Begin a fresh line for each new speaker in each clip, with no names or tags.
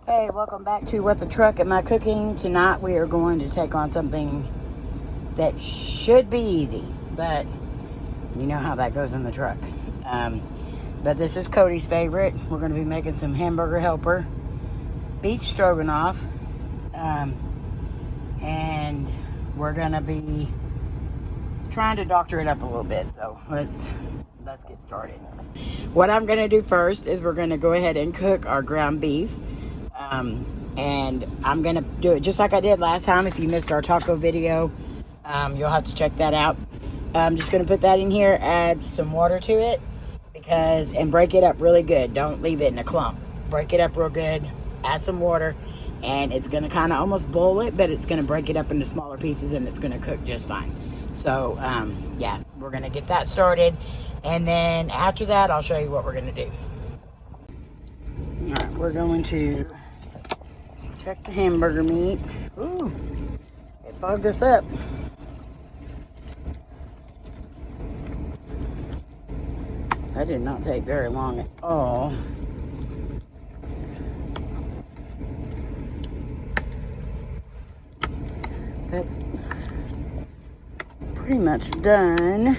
Hey, welcome back to What the Truck Am I Cooking. Tonight we are going to take on something that should be easy, but you know how that goes in the truck. But this is Cody's favorite. We're going to be making some hamburger helper, beef stroganoff, and we're going to be trying to doctor it up a little bit. So let's get started. What I'm going to do first is we're going to go ahead and cook our ground beef. And I'm gonna do it just like I did last time. If you missed our taco video, you'll have to check that out. I'm just gonna put that in here, add some water to it, and break it up really good. Don't leave it in a clump. Break it up real good, add some water, and it's gonna kind of almost boil it, but it's gonna break it up into smaller pieces and it's gonna cook just fine. So yeah, we're gonna get that started, and then after that I'll show you what we're gonna do. All right, we're going to check the hamburger meat. Ooh, it fogged us up. That did not take very long at all. That's pretty much done.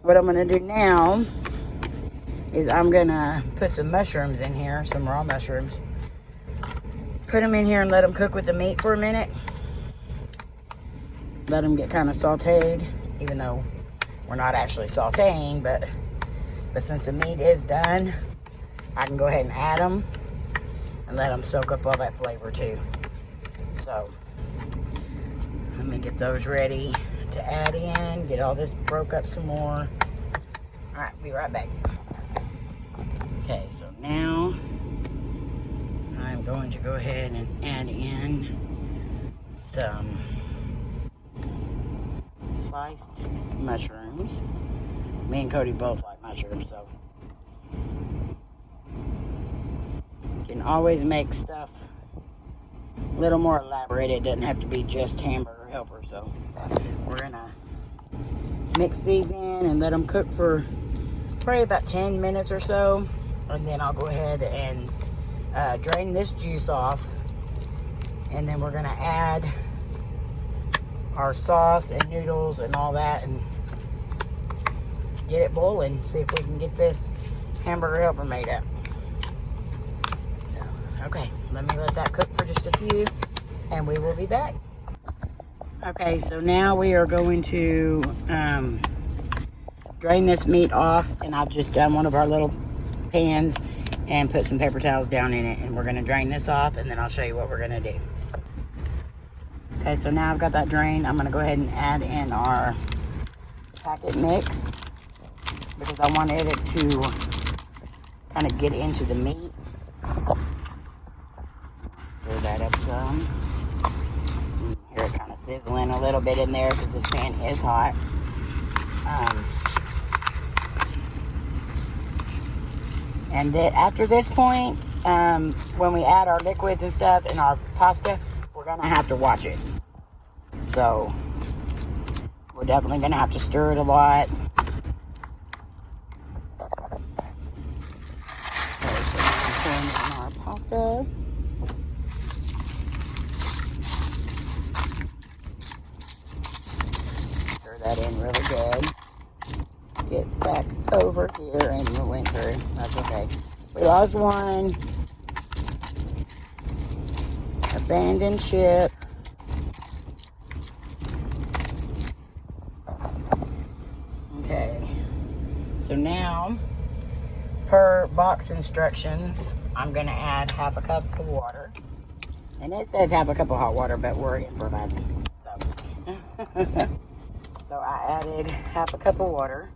What I'm going to do now is I'm going to put some mushrooms in here, some raw mushrooms. Put them in here and let them cook with the meat for a minute. Let them get kind of sauteed, even though we're not actually sauteing, but since the meat is done, I can go ahead and add them and let them soak up all that flavor too. So let me get those ready to add in, get all this broke up some more. All right, be right back. Okay, so now I'm going to go ahead and add in some sliced mushrooms. Me and Cody both like mushrooms, so you can always make stuff a little more elaborate. It doesn't have to be just hamburger helper. So we're gonna mix these in and let them cook for probably about 10 minutes or so, and then I'll go ahead and drain this juice off, and then we're gonna add our sauce and noodles and all that and get it boiling. See if we can get this hamburger helper made up. So, okay, let me let that cook for just a few and we will be back. Okay, so now we are going to drain this meat off, and I've just done one of our little pans and put some paper towels down in it, and we're going to drain this off, and then I'll show you what we're going to do. Okay, so now I've got that drained. I'm going to go ahead and add in our packet mix because I wanted it to kind of get into the meat. Stir that up some. Hear it kind of sizzling a little bit in there because this pan is hot. And then after this point, when we add our liquids and stuff in our pasta, we're going to have to watch it. So we're definitely going to have to stir it a lot. Okay, so we're pouring it in our pasta. Stir that in really good. Get back over here, and we went through. That's okay. We lost one. Abandoned ship. Okay. So now, per box instructions, I'm going to add half a cup of water. And it says half a cup of hot water, but we're improvising. So, so I added half a cup of water.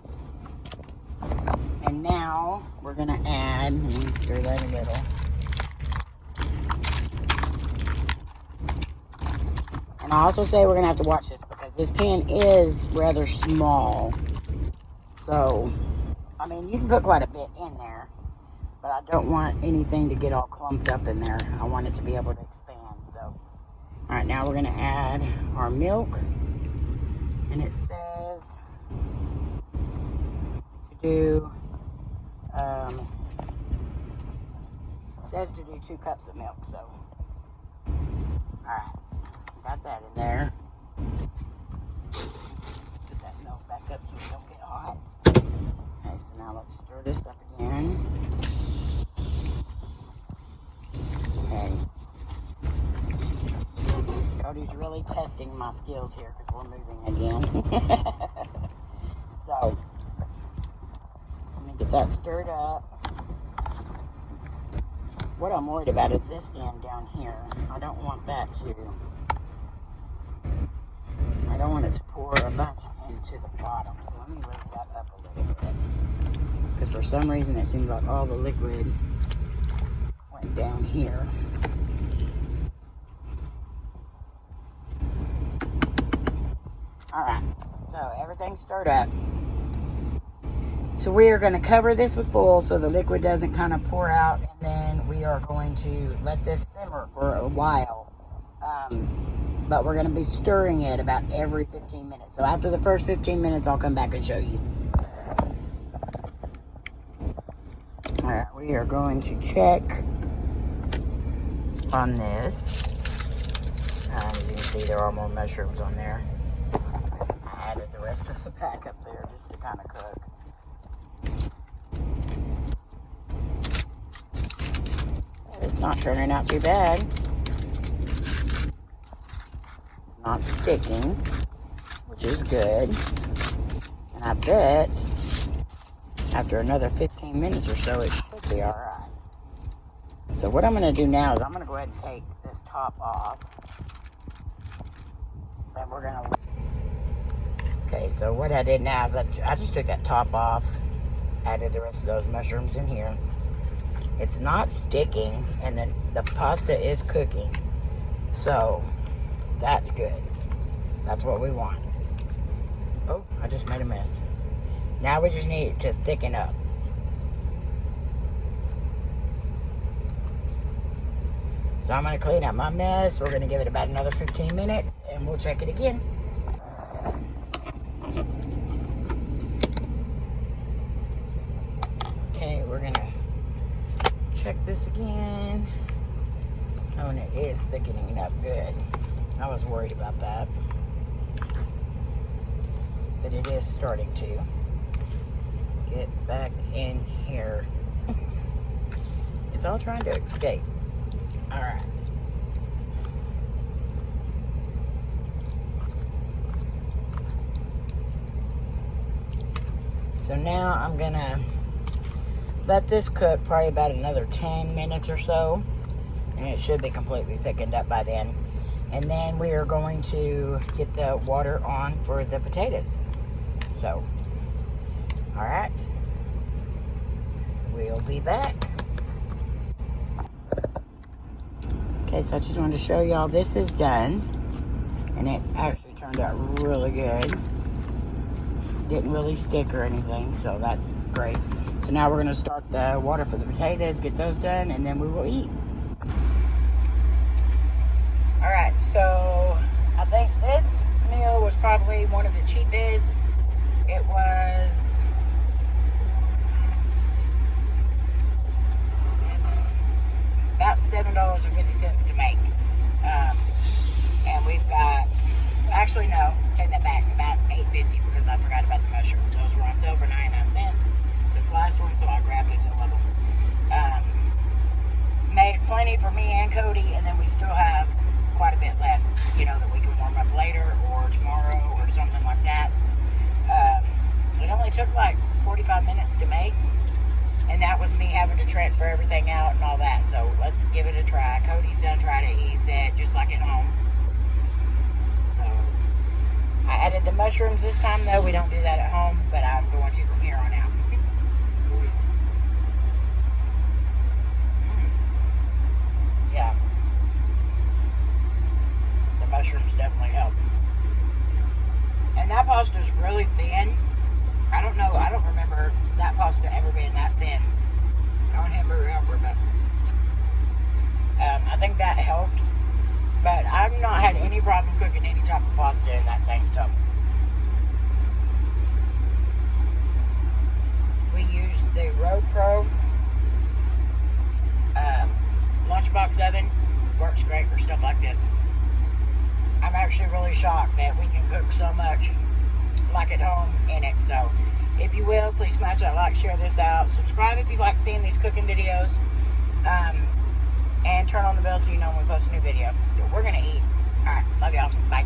And now we're going to add, let me stir that a little. And I also say we're going to have to watch this because this pan is rather small. So, I mean, you can put quite a bit in there, but I don't want anything to get all clumped up in there. I want it to be able to expand. So, all right, now we're going to add our milk. And it says to do It says to do 2 cups of milk, so. Alright, got that in there. Put that milk back up so it don't get hot. Okay, so now let's stir this up again. Okay. Cody's really testing my skills here because we're moving again. So, let me get that stirred up. What I'm worried about is this end down here. I don't want that to, I don't want it to pour a bunch into the bottom. So let me raise that up a little bit. Because for some reason it seems like all the liquid went down here. Alright, so everything's stirred up. So we are going to cover this with foil so the liquid doesn't kind of pour out, and then we are going to let this simmer for a while. But we're going to be stirring it about every 15 minutes. So after the first 15 minutes, I'll come back and show you. Alright, we are going to check on this. As you can see, there are more mushrooms on there. I added the rest of the pack up there just to kind of cook. It's not turning out too bad. It's not sticking, which is good. And I bet after another 15 minutes or so, it should be alright. So what I'm going to do now is I'm going to go ahead and take this top off. And we're going to... Okay, so what I did now is I just took that top off, added the rest of those mushrooms in here. It's not sticking, and then the pasta is cooking. So, that's good. That's what we want. Oh, I just made a mess. Now we just need it to thicken up. So I'm going to clean up my mess. We're going to give it about another 15 minutes, and we'll check it again. Okay, we're going to check this again. Oh, and it is thickening up good. I was worried about that. But it is starting to get back in here. It's all trying to escape. Alright. So now I'm gonna let this cook probably about another 10 minutes or so, and it should be completely thickened up by then. And then we are going to get the water on for the potatoes. So, alright, we'll be back. Okay, so I just wanted to show y'all this is done, and it actually turned out really good. Didn't really stick or anything, so that's great. So now we're going to start the water for the potatoes, get those done, and then we will eat. Alright, so I think this meal was probably one of the cheapest. It was about $7.50 to make. And we've got, actually no, take that back, about $8.50 because I forgot about the mushrooms. Those were on sale for 99 cents. This last one, so I grabbed it and love them. Made plenty for me and Cody, and then we still have quite a bit left, you know, that we can warm up later or tomorrow or something like that. It only took like 45 minutes to make, and that was me having to transfer everything out and all that. So let's give it a try. Cody's done tried it. He said just like at home. So I added the mushrooms this time though. We don't do that at home, but I'm going to from here on out. Yeah. The mushrooms definitely help. And that pasta is really thin. I don't know. I don't remember that pasta ever being that thin on Hamburger Helper, but I think that helped. But I've not had any problem cooking any type of pasta in that thing, so. We used the Row Pro lunchbox oven works great for stuff like this. I'm actually really shocked that we can cook so much like at home in it. So if you will, please smash that like, share this out, subscribe if you like seeing these cooking videos, and turn on the bell so you know when we post a new video. We're gonna eat. All right, love y'all. Bye.